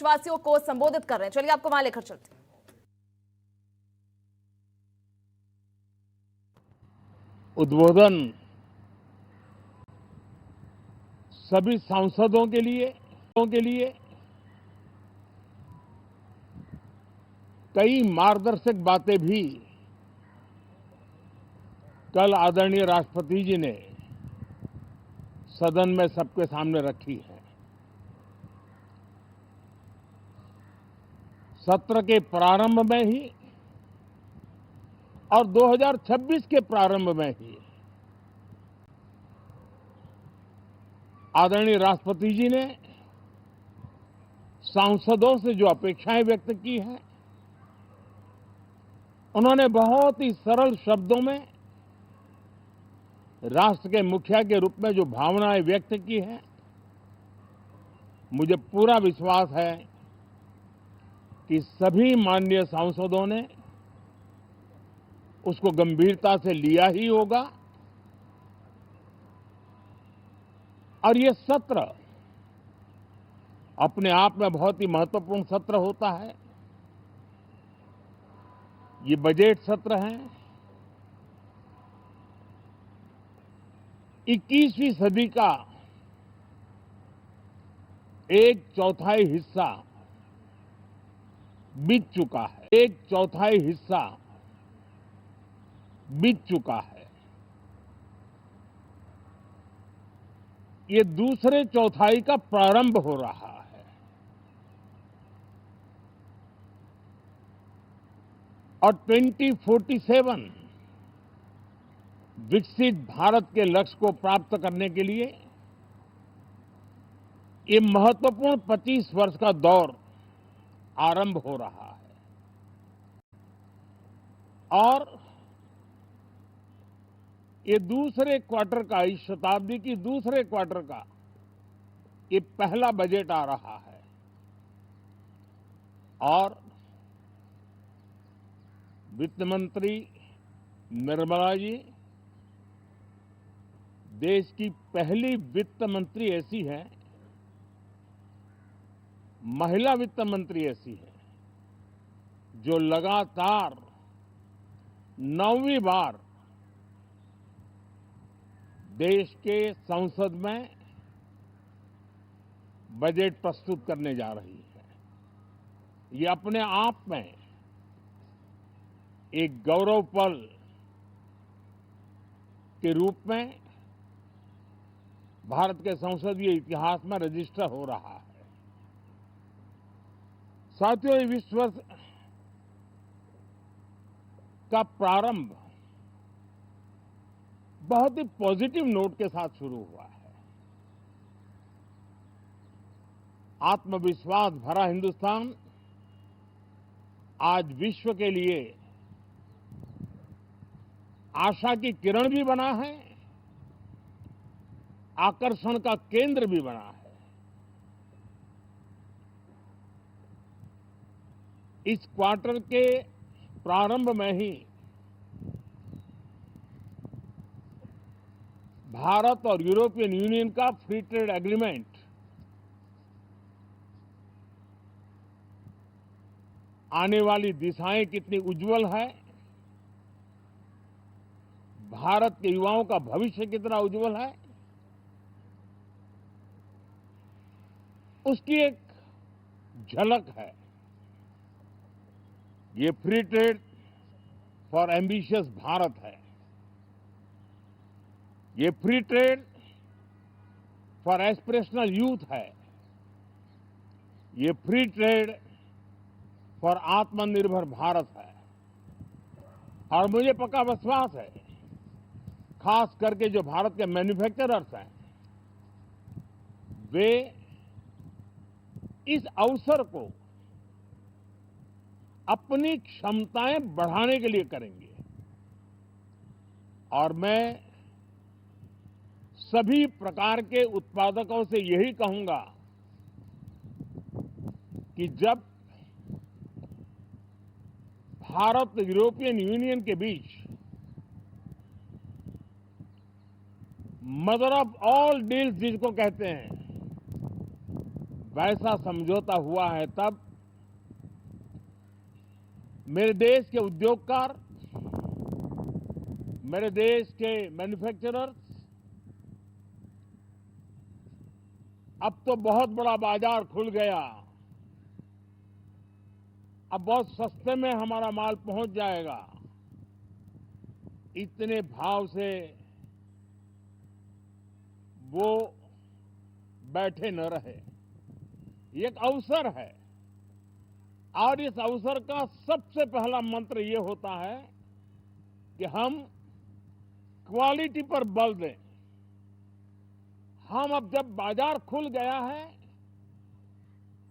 देशवासियों को संबोधित कर रहे हैं। चलिए आपको वहां लेकर चलते हैं। उद्बोधन सभी सांसदों के लिए कई मार्गदर्शक बातें भी कल आदरणीय राष्ट्रपति जी ने सदन में सबके सामने रखी है। सत्र के प्रारंभ में ही और 2026 के प्रारंभ में ही आदरणीय राष्ट्रपति जी ने सांसदों से जो अपेक्षाएं व्यक्त की हैं, उन्होंने बहुत ही सरल शब्दों में राष्ट्र के मुखिया के रूप में जो भावनाएं व्यक्त की हैं, मुझे पूरा विश्वास है कि सभी माननीय सांसदों ने उसको गंभीरता से लिया ही होगा और ये सत्र अपने आप में बहुत ही महत्वपूर्ण सत्र होता है। ये बजट सत्र है। 21वीं सदी का एक चौथाई हिस्सा बीत चुका है। ये दूसरे चौथाई का प्रारंभ हो रहा है और 2047 विकसित भारत के लक्ष्य को प्राप्त करने के लिए ये महत्वपूर्ण 25 वर्ष का दौर आरंभ हो रहा है और ये दूसरे क्वार्टर का, इस शताब्दी की दूसरे क्वार्टर का ये पहला बजट आ रहा है और वित्त मंत्री निर्मला जी देश की पहली वित्त मंत्री ऐसी है, महिला वित्त मंत्री ऐसी है जो लगातार 9वीं बार देश के संसद में बजट प्रस्तुत करने जा रही है। ये अपने आप में एक गौरव पल के रूप में भारत के संसदीय इतिहास में रजिस्टर हो रहा है। साथियों, इस वर्ष का प्रारंभ बहुत ही पॉजिटिव नोट के साथ शुरू हुआ है। आत्मविश्वास भरा हिंदुस्तान आज विश्व के लिए आशा की किरण भी बना है, आकर्षण का केंद्र भी बना है। इस क्वार्टर के प्रारंभ में ही भारत और यूरोपियन यूनियन का फ्री ट्रेड एग्रीमेंट आने वाली दिशाएं कितनी उज्जवल है, भारत के युवाओं का भविष्य कितना उज्जवल है, उसकी एक झलक है। ये free trade for ambitious Bharat है। ये free trade for aspirational youth है। ये फ्री ट्रेड फॉर आत्मनिर्भर भारत है। और मुझे पक्का विश्वास है, खास करके जो भारत के मैन्युफैक्चरर्स हैं, वे इस अवसर को अपनी क्षमताएं बढ़ाने के लिए करेंगे। और मैं सभी प्रकार के उत्पादकों से यही कहूंगा कि जब भारत यूरोपियन यूनियन के बीच मदर ऑफ ऑल डील्स जिसको कहते हैं, वैसा समझौता हुआ है तब मेरे देश के उद्योगकार, मेरे देश के मैन्युफैक्चरर्स अब तो बहुत बड़ा बाजार खुल गया। अब बहुत सस्ते में हमारा माल पहुंच जाएगा। इतने भाव से वो बैठे न रहे। ये एक अवसर है और इस अवसर का सबसे पहला मंत्र ये होता है कि हम क्वालिटी पर बल दें। हम अब जब बाजार खुल गया है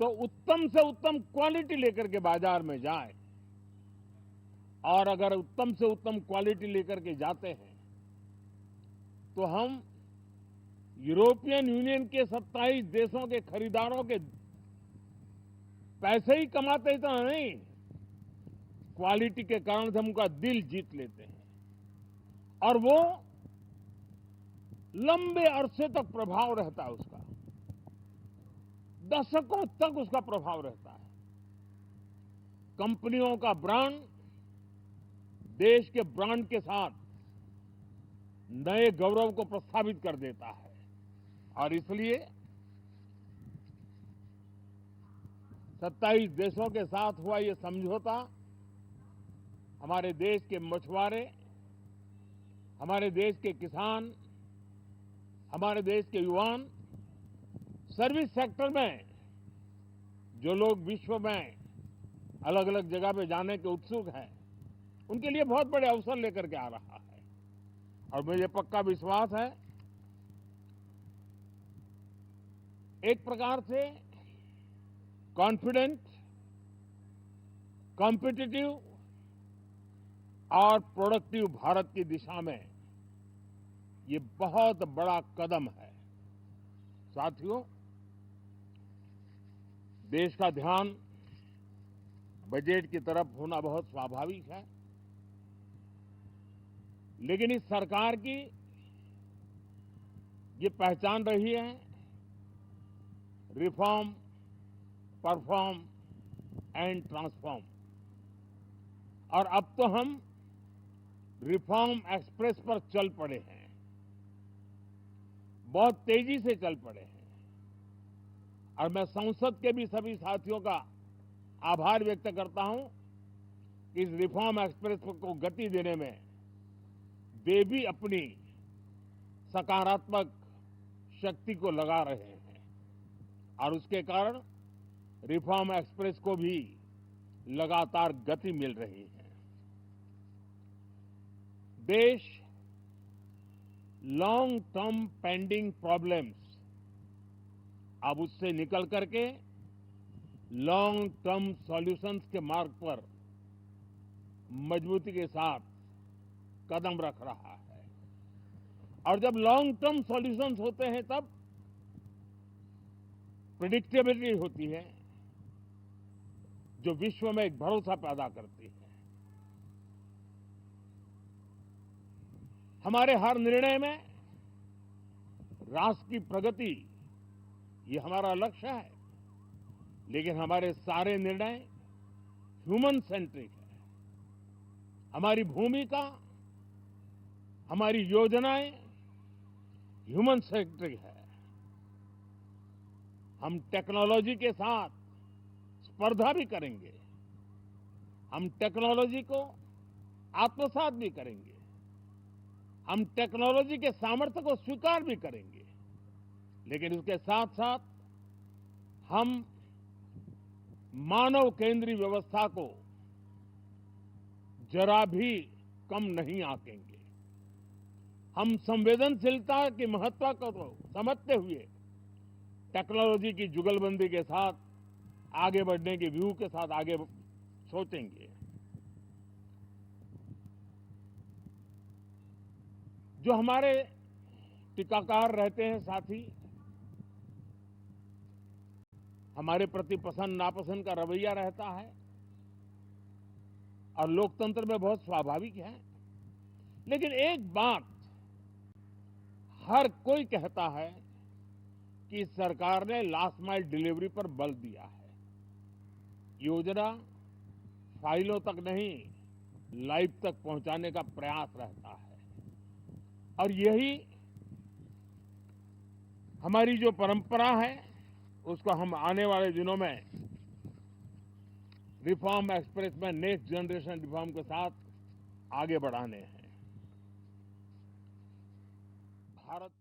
तो उत्तम से उत्तम क्वालिटी लेकर के बाजार में जाएं। और अगर उत्तम से उत्तम क्वालिटी लेकर के जाते हैं तो हम यूरोपियन यूनियन के 27 देशों के खरीदारों के पैसे ही कमाते इतना नहीं, क्वालिटी के कारण से हम उनका दिल जीत लेते हैं और वो लंबे अरसे तक प्रभाव रहता है उसका, दशकों तक उसका प्रभाव रहता है। कंपनियों का ब्रांड देश के ब्रांड के साथ नए गौरव को प्रस्थापित कर देता है और इसलिए 27 देशों के साथ हुआ ये समझौता हमारे देश के मछुआरे, हमारे देश के किसान, हमारे देश के युवान, सर्विस सेक्टर में जो लोग विश्व में अलग अलग जगह पे जाने के उत्सुक हैं, उनके लिए बहुत बड़े अवसर लेकर के आ रहा है। और मुझे पक्का विश्वास है एक प्रकार से कॉन्फिडेंट, कॉम्पिटिटिव और प्रोडक्टिव भारत की दिशा में ये बहुत बड़ा कदम है। साथियों, देश का ध्यान बजट की तरफ होना बहुत स्वाभाविक है, लेकिन इस सरकार की ये पहचान रही है रिफॉर्म, परफॉर्म एंड ट्रांसफॉर्म। और अब तो हम रिफॉर्म एक्सप्रेस पर चल पड़े हैं, बहुत तेजी से चल पड़े हैं। और मैं संसद के भी सभी साथियों का आभार व्यक्त करता हूं कि इस रिफॉर्म एक्सप्रेस को गति देने में वे भी अपनी सकारात्मक शक्ति को लगा रहे हैं और उसके कारण रिफॉर्म एक्सप्रेस को भी लगातार गति मिल रही है। देश लॉन्ग टर्म पेंडिंग प्रॉब्लम्स अब उससे निकल करके लॉन्ग टर्म सॉल्यूशंस के मार्ग पर मजबूती के साथ कदम रख रहा है। और जब लॉन्ग टर्म सॉल्यूशंस होते हैं तब प्रेडिक्टेबिलिटी होती है जो विश्व में एक भरोसा पैदा करती है। हमारे हर निर्णय में राष्ट्र की प्रगति ये हमारा लक्ष्य है, लेकिन हमारे सारे निर्णय ह्यूमन सेंट्रिक है। हमारी भूमिका, हमारी योजनाएं ह्यूमन सेंट्रिक है। हम टेक्नोलॉजी के साथ स्पर्धा भी करेंगे, हम टेक्नोलॉजी को आत्मसात भी करेंगे, हम टेक्नोलॉजी के सामर्थ्य को स्वीकार भी करेंगे, लेकिन उसके साथ साथ हम मानव केंद्रीय व्यवस्था को जरा भी कम नहीं आंकेंगे। हम संवेदनशीलता की महत्व को तो समझते हुए टेक्नोलॉजी की जुगलबंदी के साथ आगे बढ़ने के व्यू के साथ आगे सोचेंगे। जो हमारे टीकाकार रहते हैं साथी, हमारे प्रति पसंद नापसंद का रवैया रहता है और लोकतंत्र में बहुत स्वाभाविक है, लेकिन एक बात हर कोई कहता है कि सरकार ने लास्ट माइल डिलीवरी पर बल दिया है। योजना फाइलों तक नहीं, लाइव तक पहुंचाने का प्रयास रहता है और यही हमारी जो परंपरा है उसको हम आने वाले दिनों में रिफॉर्म एक्सप्रेस में नेक्स्ट जनरेशन रिफॉर्म के साथ आगे बढ़ाने हैं। भारत